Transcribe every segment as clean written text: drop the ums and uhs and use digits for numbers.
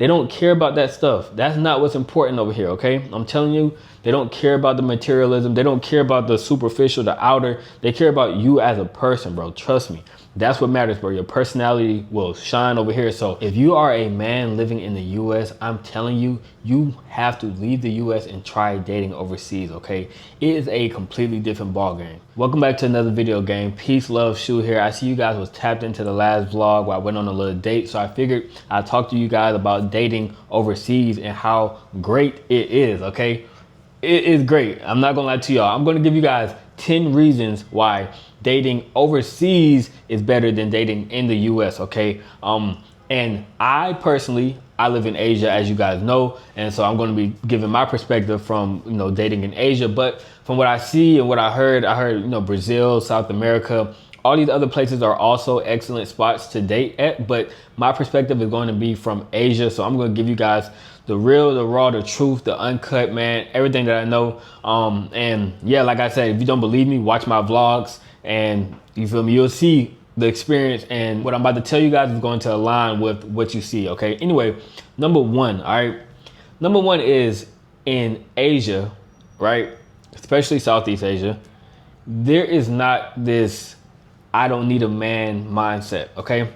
They don't care about that stuff. That's not what's important over here, okay? I'm telling you, they don't care about the materialism. They don't care about the superficial, the outer. They care about you as a person, bro. Trust me. That's what matters, bro. Your personality will shine over here. So if you are a man living in the US, I'm telling you, you have to leave the US and try dating overseas, okay? It is a completely different ball game. Welcome back to another video game. Peace, love, Shu here. I see you guys was tapped into the last vlog where I went on a little date. So I figured I'd talk to you guys about dating overseas and how great it is, okay? It is great. I'm not gonna lie to y'all. I'm gonna give you guys 10 reasons why dating overseas is better than dating in the US, okay? And I personally, I live in Asia, as you guys know, and so I'm going to be giving my perspective from, you know, dating in Asia. But from what I see and what I heard, you know, Brazil, South America, all these other places are also excellent spots to date at. But my perspective is going to be from Asia, so I'm going to give you guys the real, the raw, the truth, the uncut, man, everything that I know. And yeah, like I said, if you don't believe me, watch my vlogs, and you feel me, you'll see the experience, and what I'm about to tell you guys is going to align with what you see, okay? Anyway, number one, all right? Number one is in Asia, right? Especially Southeast Asia, there is not this I don't need a man mindset, okay?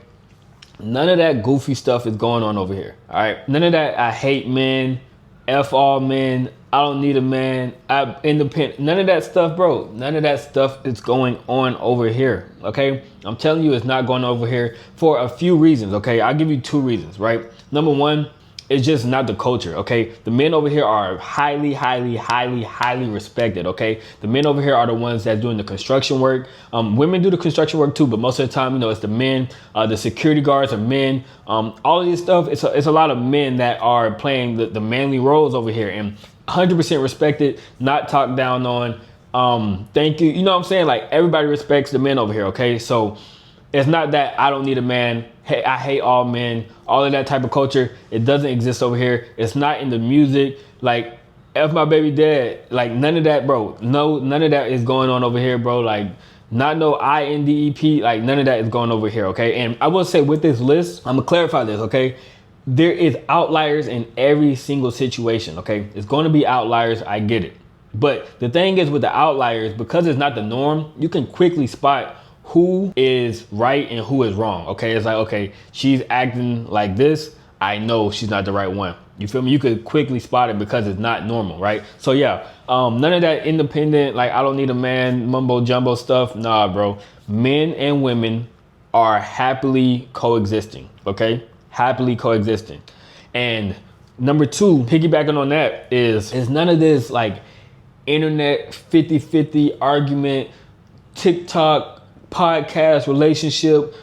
None of that goofy stuff is going on over here, all right? None of that I hate men, F all men, I don't need a man, I'm independent. None of that stuff, bro. None of that stuff is going on over here, okay? I'm telling you, it's not going over here for a few reasons, okay? I'll give you 2 reasons, right? Number one, it's just not the culture, okay? The men over here are highly, highly, highly, highly respected, okay? The men over here are the ones that's doing the construction work. Women do the construction work too, but most of the time, you know, it's the men. The security guards are men. All of this stuff, it's a lot of men that are playing the manly roles over here, and 100% respected, not talked down on. Thank you. You know what I'm saying? Like, everybody respects the men over here, okay? So it's not that I don't need a man. Hey, I hate all men, all of that type of culture. It doesn't exist over here. It's not in the music. Like, F my baby dad. Like, none of that, bro. No, none of that is going on over here, bro. Like, not no INDEP. Like, none of that is going over here, okay? And I will say with this list, I'm gonna clarify this, okay? There is outliers in every single situation, okay? It's going to be outliers. I get it. But the thing is with the outliers, because it's not the norm, you can quickly spot who is right and who is wrong, okay? It's like, okay, she's acting like this. I know she's not the right one. You feel me? You could quickly spot it because it's not normal, right? So yeah, none of that independent, like, I don't need a man, mumbo jumbo stuff. Nah, bro. Men and women are happily coexisting, okay? Happily coexisting. And number 2, piggybacking on that, is none of this like internet 50-50 argument, TikTok, podcast, relationship,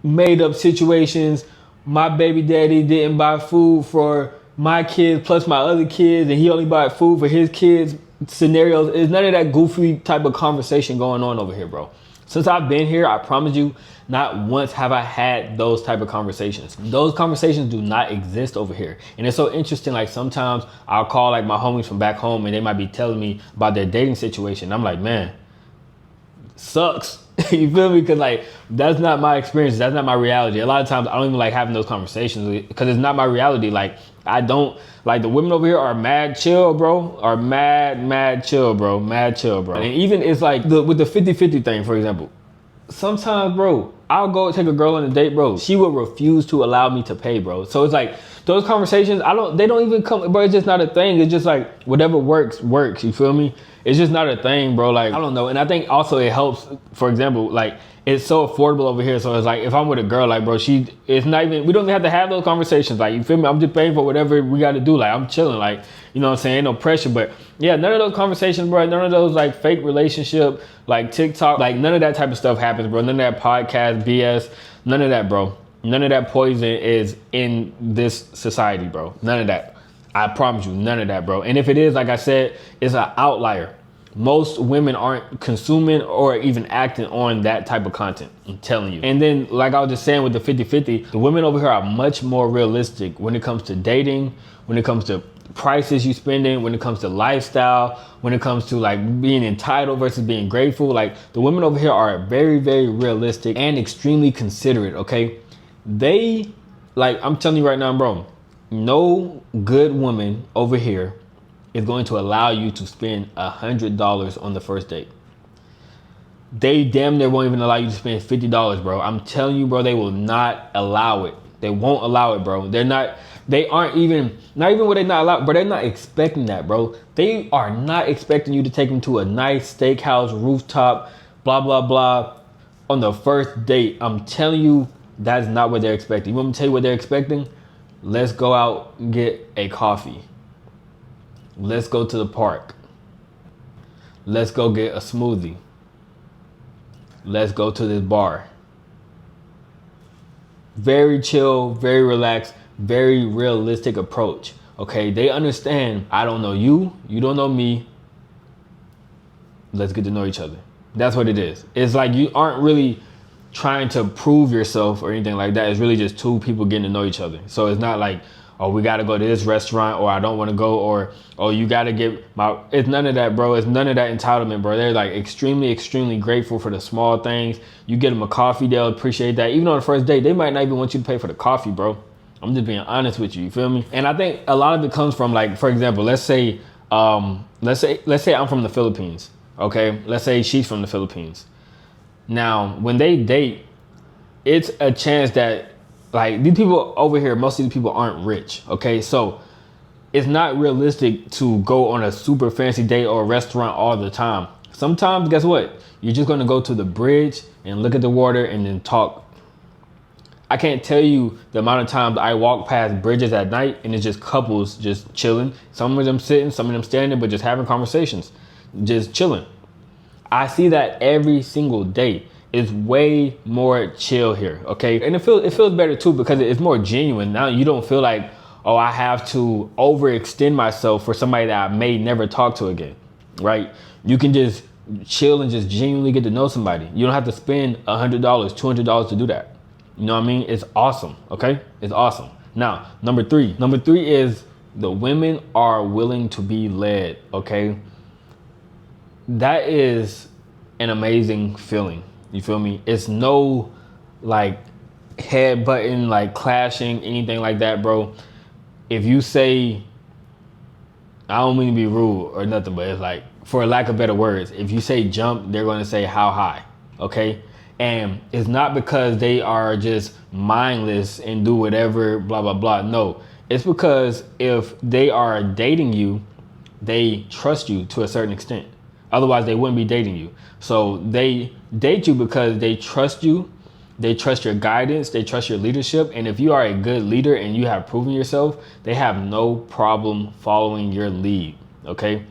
made up situations. My baby daddy didn't buy food for my kids plus my other kids, and he only bought food for his kids scenarios. There's none of that goofy type of conversation going on over here, bro. Since I've been here, I promise you, not once have I had those type of conversations. Those conversations do not exist over here. And it's so interesting, like, sometimes I'll call like my homies from back home and they might be telling me about their dating situation. I'm like, man, sucks. You feel me? Because, like, that's not my experience. That's not my reality. A lot of times I don't even like having those conversations because it's not my reality. Like, I don't, like, the women over here are mad chill, bro. Are mad chill, bro. Mad chill, bro. And even it's like with the 50-50 thing, for example. Sometimes, bro, I'll go take a girl on a date, bro. She will refuse to allow me to pay, bro. So it's like those conversations, they don't even come, bro. It's just not a thing. It's just like whatever works. You feel me? It's just not a thing, bro. Like, I don't know. And I think also it helps, for example, like, it's so affordable over here. So it's like, if I'm with a girl, like, bro, it's not even, we don't even have to have those conversations. Like, you feel me? I'm just paying for whatever we got to do. Like, I'm chilling. Like, you know what I'm saying? Ain't no pressure. But yeah, none of those conversations, bro. None of those like fake relationship, like TikTok, like none of that type of stuff happens, bro. None of that podcast BS. None of that, bro. None of that poison is in this society, bro. None of that. I promise you, none of that, bro. And if it is, like I said, it's an outlier. Most women aren't consuming or even acting on that type of content. I'm telling you. And then, like I was just saying with the 50-50, the women over here are much more realistic when it comes to dating, when it comes to prices you spending, when it comes to lifestyle, when it comes to like being entitled versus being grateful. Like, the women over here are very, very realistic and extremely considerate, okay? They, like, I'm telling you right now, bro, No good woman over here is going to allow you to spend $100 on the first date. They damn near won't even allow you to spend $50, bro. I'm telling you, bro, they will not allow it. They won't allow it, bro. They aren't even, not even what they not allowed, but they're not expecting that, bro. They are not expecting you to take them to a nice steakhouse, rooftop, blah, blah, blah, on the first date. I'm telling you, that's not what they're expecting. You want me to tell you what they're expecting? Let's go out and get a coffee. Let's go to the park. Let's go get a smoothie. Let's go to this bar. Very chill, very relaxed, very realistic approach. Okay, they understand, I don't know you, you don't know me. Let's get to know each other. That's what it is. It's like you aren't really trying to prove yourself or anything like that. It's really just two people getting to know each other. So it's not like, oh, we got to go to this restaurant, or I don't want to go, or, oh, you got to get my, it's none of that, bro. It's none of that entitlement, bro. They're like extremely, extremely grateful for the small things. You get them a coffee, they'll appreciate that. Even on the first date, they might not even want you to pay for the coffee, bro. I'm just being honest with you. You feel me? And I think a lot of it comes from, like, for example, let's say I'm from the Philippines. Okay. Let's say she's from the Philippines. Now, when they date, it's a chance that, like, these people over here, most of these people aren't rich, okay? So it's not realistic to go on a super fancy date or a restaurant all the time. Sometimes, guess what? You're just gonna go to the bridge and look at the water and then talk. I can't tell you the amount of times I walk past bridges at night and it's just couples just chilling. Some of them sitting, some of them standing, but just having conversations, just chilling. I see that every single day. It's way more chill here, okay? And it feels better too, because it's more genuine. Now you don't feel like, oh, I have to overextend myself for somebody that I may never talk to again, right? You can just chill and just genuinely get to know somebody. You don't have to spend $100, $200 to do that. You know what I mean? It's awesome, okay? It's awesome. Now, number three is the women are willing to be led, okay? That is an amazing feeling. You feel me? It's no like head button, like clashing, anything like that, bro. If you say, I don't mean to be rude or nothing, but it's like, for lack of better words, if you say jump, they're going to say how high, okay? And it's not because they are just mindless and do whatever, blah, blah, blah. No, it's because if they are dating you, they trust you to a certain extent. Otherwise, they wouldn't be dating you. So they date you because they trust you. They trust your guidance. They trust your leadership. And if you are a good leader and you have proven yourself, they have no problem following your lead. Okay.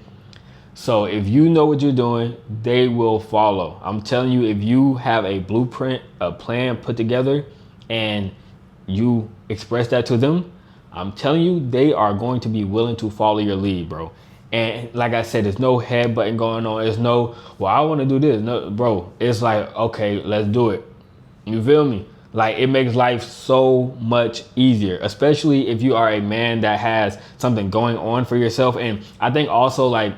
So if you know what you're doing, they will follow. I'm telling you, if you have a blueprint, a plan put together, and you express that to them, I'm telling you, they are going to be willing to follow your lead, bro. And like I said, there's no head button going on. There's no, well, I want to do this. No, bro, it's like, okay, let's do it. You feel me? Like, it makes life so much easier, especially if you are a man that has something going on for yourself. And I think also, like,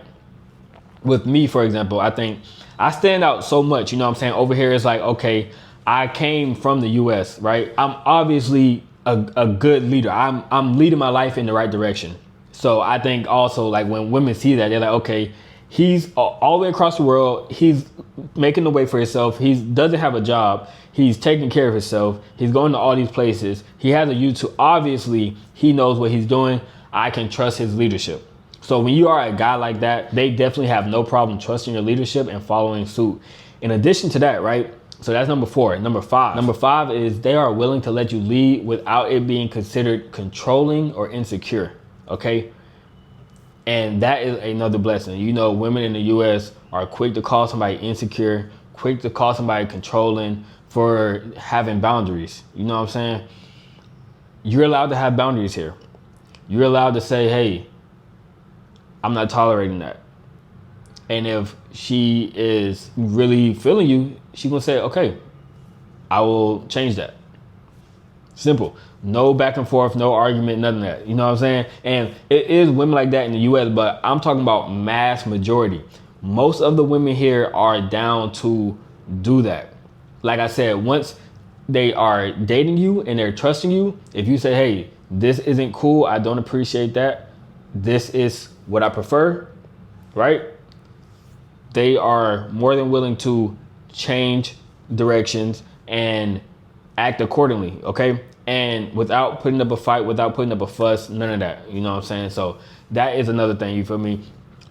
with me, for example, I think I stand out so much. You know what I'm saying? Over here, it's like, okay, I came from the US, right? I'm obviously a good leader. I'm leading my life in the right direction. So I think also, like, when women see that, they're like, okay, he's all the way across the world. He's making the way for himself. He doesn't have a job. He's taking care of himself. He's going to all these places. He has a YouTube. Obviously, he knows what he's doing. I can trust his leadership. So when you are a guy like that, they definitely have no problem trusting your leadership and following suit. In addition to that, right? So that's number 4. Number 5. Number 5 is they are willing to let you lead without it being considered controlling or insecure. Okay. And that is another blessing. You know, women in the US are quick to call somebody insecure, quick to call somebody controlling for having boundaries. You know what I'm saying? You're allowed to have boundaries here. You're allowed to say, hey, I'm not tolerating that. And if she is really feeling you, she's gonna say, okay, I will change that. Simple. No back and forth, no argument, nothing of that. You know what I'm saying? And it is women like that in the US, but I'm talking about mass majority. Most of the women here are down to do that. Like I said, once they are dating you and they're trusting you, if you say, hey, this isn't cool. I don't appreciate that. This is what I prefer, right? They are more than willing to change directions and act accordingly, okay? And without putting up a fight, without putting up a fuss, none of that. You know what I'm saying? So that is another thing, you feel me?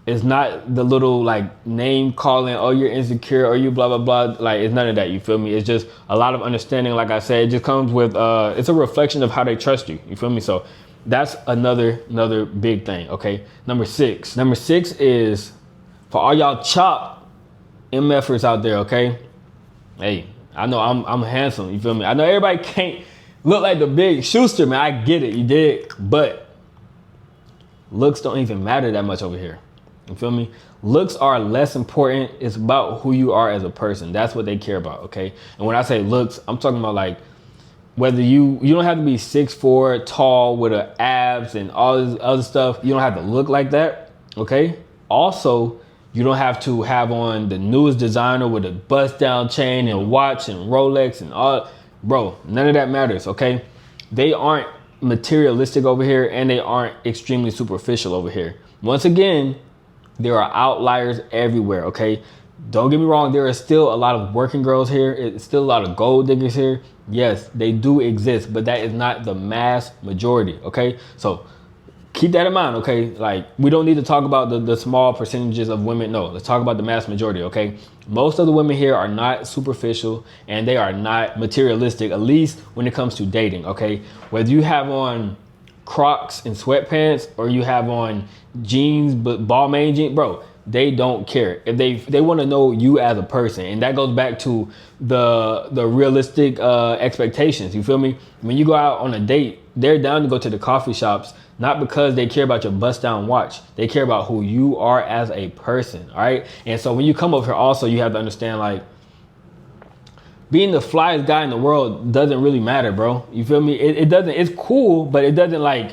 It's not the little like name calling, oh, you're insecure or you blah, blah, blah. Like, it's none of that, you feel me? It's just a lot of understanding. Like I said, it just comes with, it's a reflection of how they trust you. You feel me? So that's another big thing, okay? Number six is for all y'all chop MFers out there, okay? Hey, I know I'm handsome, you feel me? I know everybody can't look like the big Schuster, man. I get it, you dig? But looks don't even matter that much over here. You feel me? Looks are less important. It's about who you are as a person. That's what they care about, okay? And when I say looks, I'm talking about like whether you don't have to be 6'4", tall with abs and all this other stuff. You don't have to look like that, okay? Also, you don't have to have on the newest designer with a bust down chain and watch and Rolex and all. Bro, none of that matters, okay? They aren't materialistic over here and they aren't extremely superficial over here. Once again, there are outliers everywhere, okay? Don't get me wrong, there are still a lot of working girls here. It's still a lot of gold diggers here. Yes, they do exist, but that is not the mass majority, okay? So keep that in mind, okay? Like, we don't need to talk about the small percentages of women. No, let's talk about the mass majority, okay? Most of the women here are not superficial and they are not materialistic, at least when it comes to dating, okay? Whether you have on Crocs and sweatpants or you have on jeans, but Balmain jeans, bro, they don't care. If they want to know you as a person, and that goes back to the realistic expectations. You feel me? When you go out on a date, they're down to go to the coffee shops, not because they care about your bust down watch. They care about who you are as a person, all right? And so when you come over here, also you have to understand, like, being the flyest guy in the world doesn't really matter, bro. You feel me? It doesn't. It's cool, but it doesn't like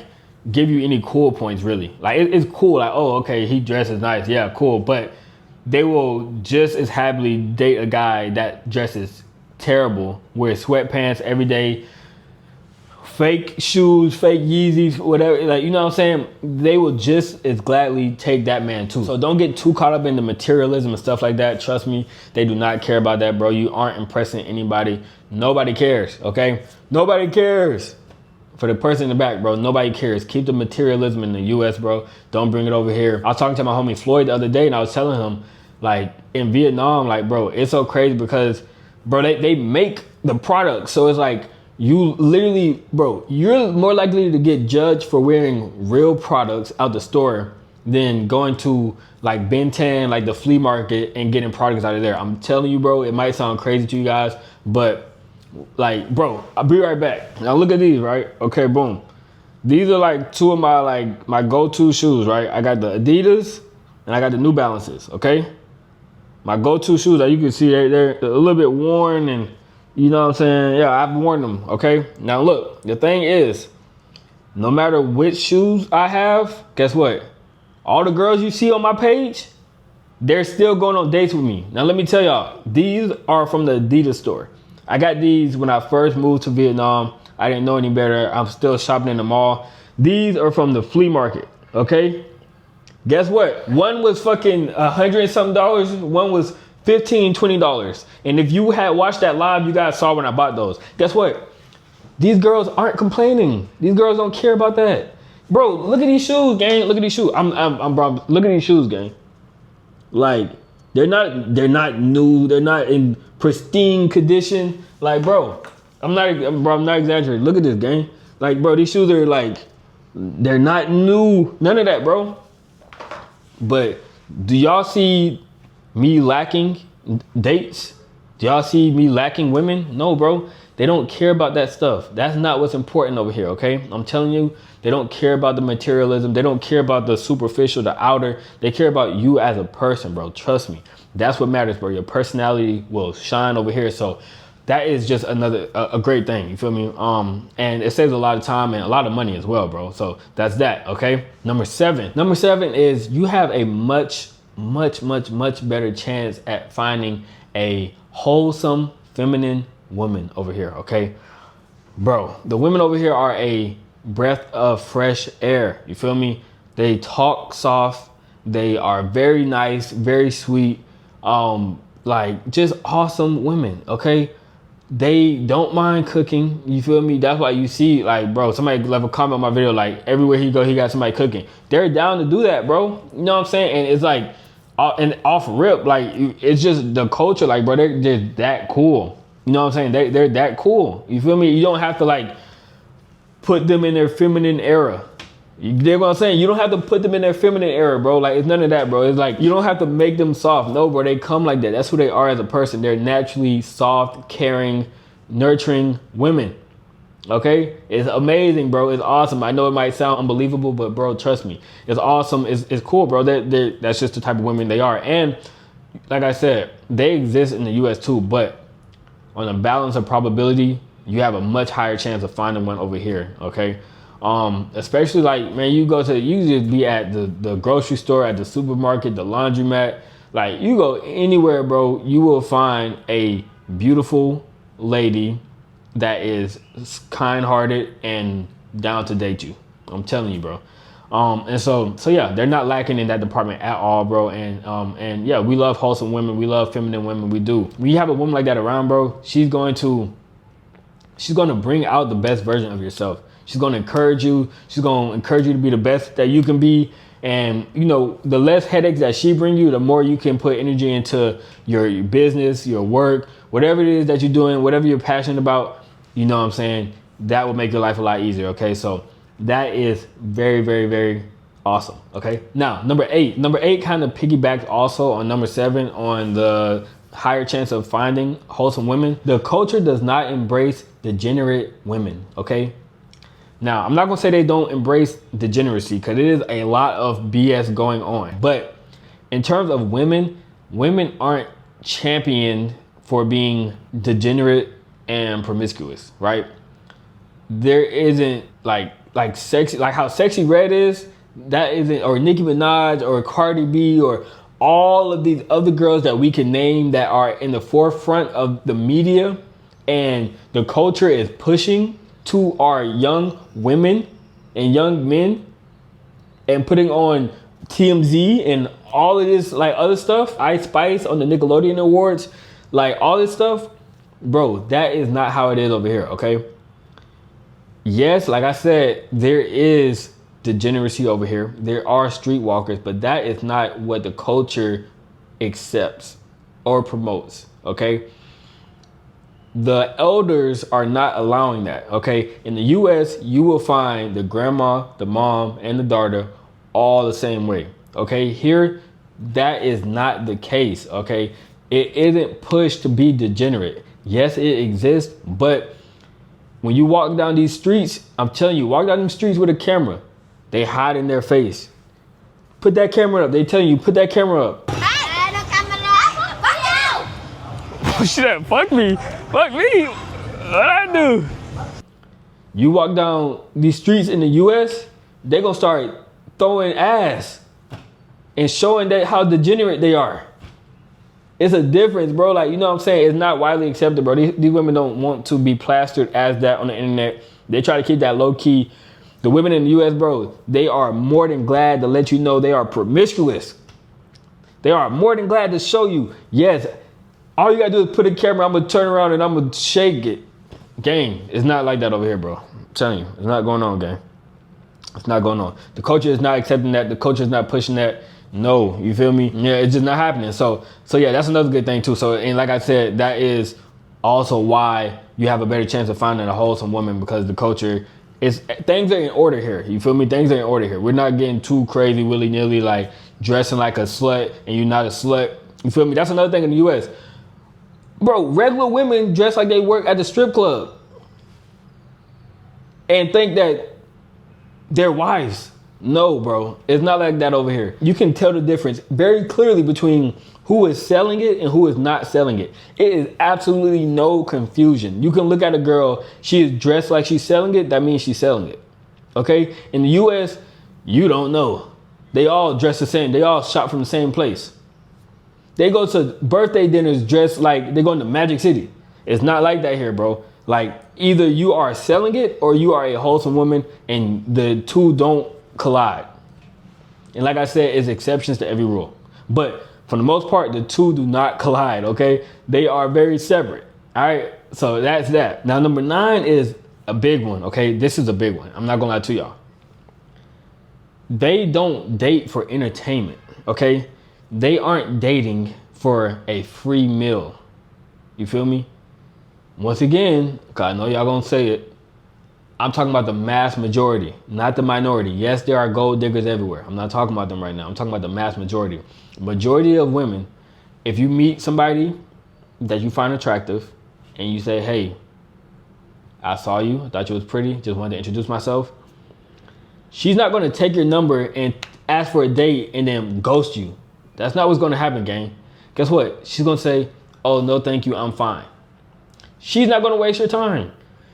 give you any cool points, really. Like, it's cool, like, oh, okay, he dresses nice, yeah, cool. But they will just as happily date a guy that dresses terrible, wears sweatpants every day, fake shoes, fake Yeezys, whatever, like, you know what I'm saying? They will just as gladly take that man too. So don't get too caught up in the materialism and stuff like that. Trust me, they do not care about that, bro. You aren't impressing anybody. Nobody cares, okay? Nobody cares. For the person in the back, bro, nobody cares. Keep the materialism in the US, bro. Don't bring it over here. I was talking to my homie Floyd the other day and I was telling him, like, in Vietnam, like, bro, it's so crazy because, bro, they make the product. So it's like, you literally, bro, you're more likely to get judged for wearing real products out the store than going to like Ben 10, like the flea market, and getting products out of there. I'm telling you, bro, it might sound crazy to you guys, but like, bro, I'll be right back. Now look at these, right? Okay, boom. These are like two of my go-to shoes, right? I got the Adidas and I got the New Balances, okay? My go-to shoes, like you can see they're a little bit worn and, you know what I'm saying? Yeah, I've worn them, okay? Now look, the thing is, no matter which shoes I have, guess what? All the girls you see on my page, they're still going on dates with me. Now let me tell y'all, these are from the Adidas store. I got these when I first moved to Vietnam. I didn't know any better. I'm still shopping in the mall. These are from the flea market, okay? Guess what? One was fucking $100 and something. One was $15, $20. And if you had watched that live, you guys saw when I bought those. Guess what? These girls aren't complaining. These girls don't care about that. Bro, look at these shoes, gang. Look at these shoes. Bro, look at these shoes, gang. Like, they're not new. They're not in pristine condition. Like, bro, I'm not exaggerating. Look at this, gang. Like, bro, these shoes are like, they're not new. None of that, bro. But do y'all see me lacking dates? Do y'all see me lacking women? No, bro. They don't care about that stuff. That's not what's important over here, okay? I'm telling you, they don't care about the materialism. They don't care about the superficial, the outer. They care about you as a person, bro. Trust me. That's what matters, bro. Your personality will shine over here. So that is just a great thing. You feel me? And it saves a lot of time and a lot of money as well, bro. So that's that, okay? Number seven is you have a much better chance at finding a wholesome feminine woman over here, okay? Bro, the women over here are a breath of fresh air. You feel me? They talk soft. They are very nice, very sweet. Like just awesome women. Okay. They don't mind cooking. You feel me? That's why you see, like, bro, somebody left a comment on my video, like, everywhere he go, he got somebody cooking. They're down to do that, bro. You know what I'm saying? And it's like, and off rip, like, it's just the culture, like, bro, they're just that cool. You know what I'm saying? They're that cool. You feel me? You don't have to, like, put them in their feminine era. You dig what I'm saying? You don't have to put them in their feminine era, bro. Like, it's none of that, bro. It's like, you don't have to make them soft. No, bro, they come like that. That's who they are as a person. They're naturally soft, caring, nurturing women. Okay? It's amazing, bro. It's awesome. I know it might sound unbelievable, but, bro, trust me. It's awesome. It's cool, bro. That's just the type of women they are. And, like I said, they exist in the U.S. too, but on a balance of probability, you have a much higher chance of finding one over here, okay? Especially like, man, you just be at the grocery store, at the supermarket, the laundromat, like you go anywhere, bro, you will find a beautiful lady that is kind-hearted and down to date you. I'm telling you, bro. And so yeah, they're not lacking in that department at all, bro. And yeah, we love wholesome women. We love feminine women. We do. When you have a woman like that around, bro, she's going to bring out the best version of yourself. She's going to encourage you. She's going to encourage you to be the best that you can be. And, you know, the less headaches that she brings you, the more you can put energy into your business, your work, whatever it is that you're doing, whatever you're passionate about, you know what I'm saying? That will make your life a lot easier, okay? So that is very, very, very awesome, okay? Now, number eight kind of piggybacks also on number 7 on the higher chance of finding wholesome women. The culture does not embrace degenerate women, okay? Now, I'm not gonna say they don't embrace degeneracy, because it is a lot of BS going on. But in terms of women aren't championed for being degenerate and promiscuous, right? There isn't like sexy, like how Sexy Red is, that isn't, or Nicki Minaj or Cardi B or all of these other girls that we can name that are in the forefront of the media and the culture is pushing to our young women and young men and putting on TMZ and all of this like other stuff, Ice Spice on the Nickelodeon Awards, like all this stuff, bro, that is not how it is over here, okay? Yes, like I said, there is degeneracy over here. There are streetwalkers, but that is not what the culture accepts or promotes, okay? The elders are not allowing that, okay? In the US, you will find the grandma, the mom, and the daughter all the same way, okay? Here, that is not the case, okay? It isn't pushed to be degenerate. Yes, it exists, but when you walk down these streets, I'm telling you, walk down these streets with a camera, they hide in their face. Put that camera up. They telling you, put that camera up. Oh shit, fuck me. Fuck me. What I do? You walk down these streets in the US, they gonna start throwing ass and showing that how degenerate they are. It's a difference, bro. Like, you know what I'm saying? It's not widely accepted, bro. These women don't want to be plastered as that on the internet. They try to keep that low key. The women in the US, bro, they are more than glad to let you know they are promiscuous. They are more than glad to show you, yes, all you gotta do is put a camera, I'm gonna turn around and I'm gonna shake it. Gang, it's not like that over here, bro. I'm telling you, it's not going on, gang. It's not going on. The culture is not accepting that. The culture is not pushing that. No, you feel me? Yeah, it's just not happening. So yeah, that's another good thing too. So, and like I said, that is also why you have a better chance of finding a wholesome woman, because the culture is, things are in order here. You feel me? Things are in order here. We're not getting too crazy willy-nilly, like dressing like a slut and you're not a slut. You feel me? That's another thing in the US. Bro, regular women dress like they work at the strip club and think that they're wives. No, bro, it's not like that over here. You can tell the difference very clearly between who is selling it and who is not selling it. It is absolutely no confusion. You can look at a girl, she is dressed like she's selling it, that means she's selling it. Okay? In the US, you don't know. They all dress the same. They all shop from the same place. They go to birthday dinners dressed like they're going to Magic City. It's not like that here, bro. Like, Either you are selling it or you are a wholesome woman, and the two don't collide. And like I said, it's exceptions to every rule. But for the most part, the two do not collide, okay? They are very separate, all right? So that's that. Now, number 9 is a big one, okay? This is a big one. I'm not gonna lie to y'all. They don't date for entertainment, okay? They aren't dating for a free meal. You feel me? Once again, cause I know y'all gonna say it, I'm talking about the mass majority, not the minority. Yes, there are gold diggers everywhere. I'm not talking about them right now. I'm talking about the mass majority. Majority of women, if you meet somebody that you find attractive and you say, hey, I saw you, I thought you was pretty, just wanted to introduce myself. She's not gonna take your number and ask for a date and then ghost you. That's not what's gonna happen, gang. Guess what? She's gonna say, oh, no, thank you, I'm fine. She's not gonna waste your time.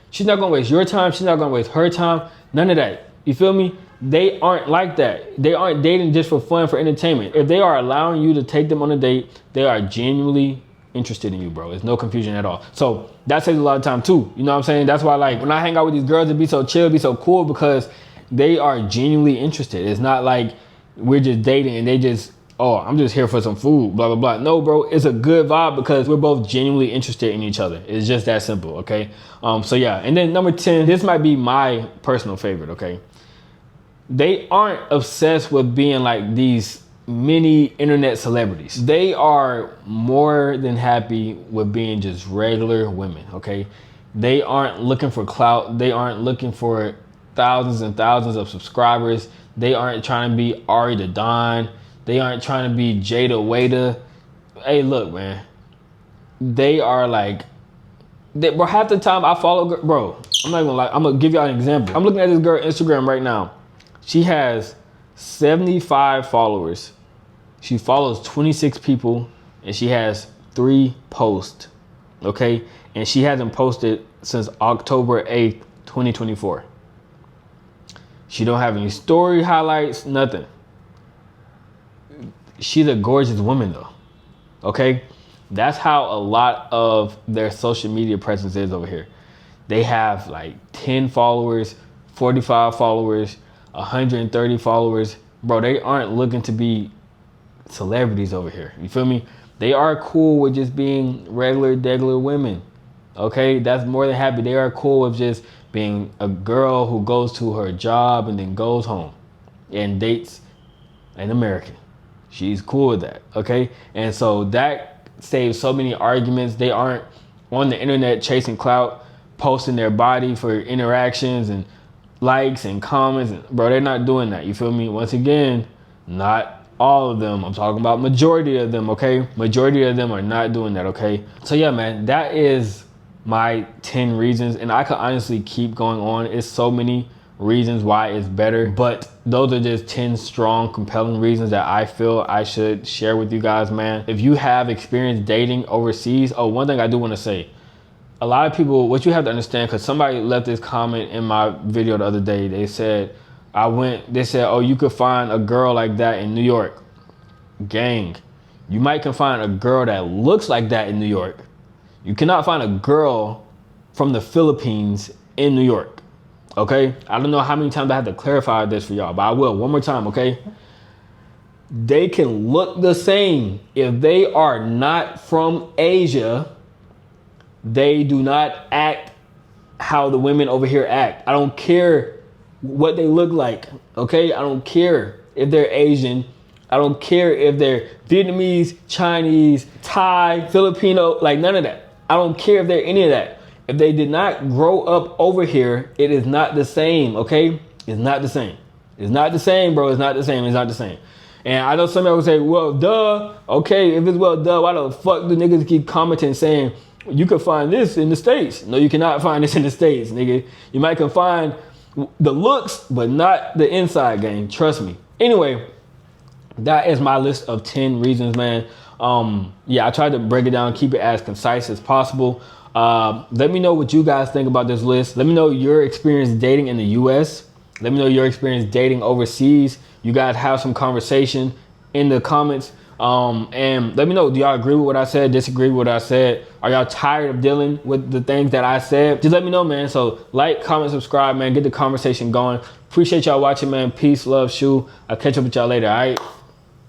She's not gonna waste your time. She's not gonna waste her time. None of that. You feel me? They aren't like that. They aren't dating just for fun, for entertainment. If they are allowing you to take them on a date, they are genuinely interested in you, bro. There's no confusion at all. So that saves a lot of time too. You know what I'm saying? That's why, like, when I hang out with these girls, it be so chill, it be so cool, because they are genuinely interested. It's not like we're just dating and they just, oh, I'm just here for some food, blah, blah, blah. No, bro, it's a good vibe because we're both genuinely interested in each other. It's just that simple, okay? So yeah, and then number 10, this might be my personal favorite, okay? They aren't obsessed with being like these mini internet celebrities. They are more than happy with being just regular women, okay? They aren't looking for clout. They aren't looking for thousands and thousands of subscribers. They aren't trying to be Ari the Don. They aren't trying to be Jada Waiter. Hey, look, man. They are like, bro, half the time I follow, bro, I'm not gonna lie. I'm gonna give y'all an example. I'm looking at this girl Instagram right now. She has 75 followers. She follows 26 people and she has 3 posts, okay? And she hasn't posted since October 8th, 2024. She don't have any story highlights, nothing. She's a gorgeous woman though, okay? That's how a lot of their social media presence is over here. They have like 10 followers, 45 followers, 130 followers. Bro, they aren't looking to be celebrities over here. You feel me? They are cool with just being regular women, okay? That's more than happy. They are cool with just being a girl who goes to her job and then goes home and dates an American. She's cool with that, okay? And so that saves so many arguments. They aren't on the internet chasing clout, posting their body for interactions and likes and comments. And, bro, they're not doing that, you feel me? Once again, not all of them. I'm talking about majority of them, okay? Majority of them are not doing that, okay? So yeah, man, that is my 10 reasons. And I could honestly keep going on. It's so many reasons why it's better, but those are just 10 strong, compelling reasons that I feel I should share with you guys, man. If you have experience dating overseas, oh, one thing I do want to say, a lot of people, what you have to understand, because somebody left this comment in my video the other day. They said, oh, you could find a girl like that in New York. Gang, you might can find a girl that looks like that in New York. You cannot find a girl from the Philippines in New York. Okay, I don't know how many times I have to clarify this for y'all, but I will one more time, okay? They can look the same. If they are not from Asia, they do not act how the women over here act. I don't care what they look like, okay? I don't care if they're Asian. I don't care if they're Vietnamese, Chinese, Thai, Filipino, like none of that. I don't care if they're any of that. If they did not grow up over here, it is not the same, okay? It's not the same. It's not the same, bro. It's not the same. It's not the same. And I know some people say, well, duh. Okay, if it's well, duh, why the fuck do niggas keep commenting saying, you can find this in the States? No, you cannot find this in the States, nigga. You might can find the looks, but not the inside game. Trust me. Anyway, that is my list of 10 reasons, man. Yeah, I tried to break it down, keep it as concise as possible. Let me know what you guys think about this list. Let me know your experience dating in the US. Let me know your experience dating overseas. You guys have some conversation in the comments. And let me know, do y'all agree with what I said, disagree with what I said? Are y'all tired of dealing with the things that I said? Just let me know, man. So like, comment, subscribe, man. Get the conversation going. Appreciate y'all watching, man. Peace, love, shoe. I'll catch up with y'all later, all right?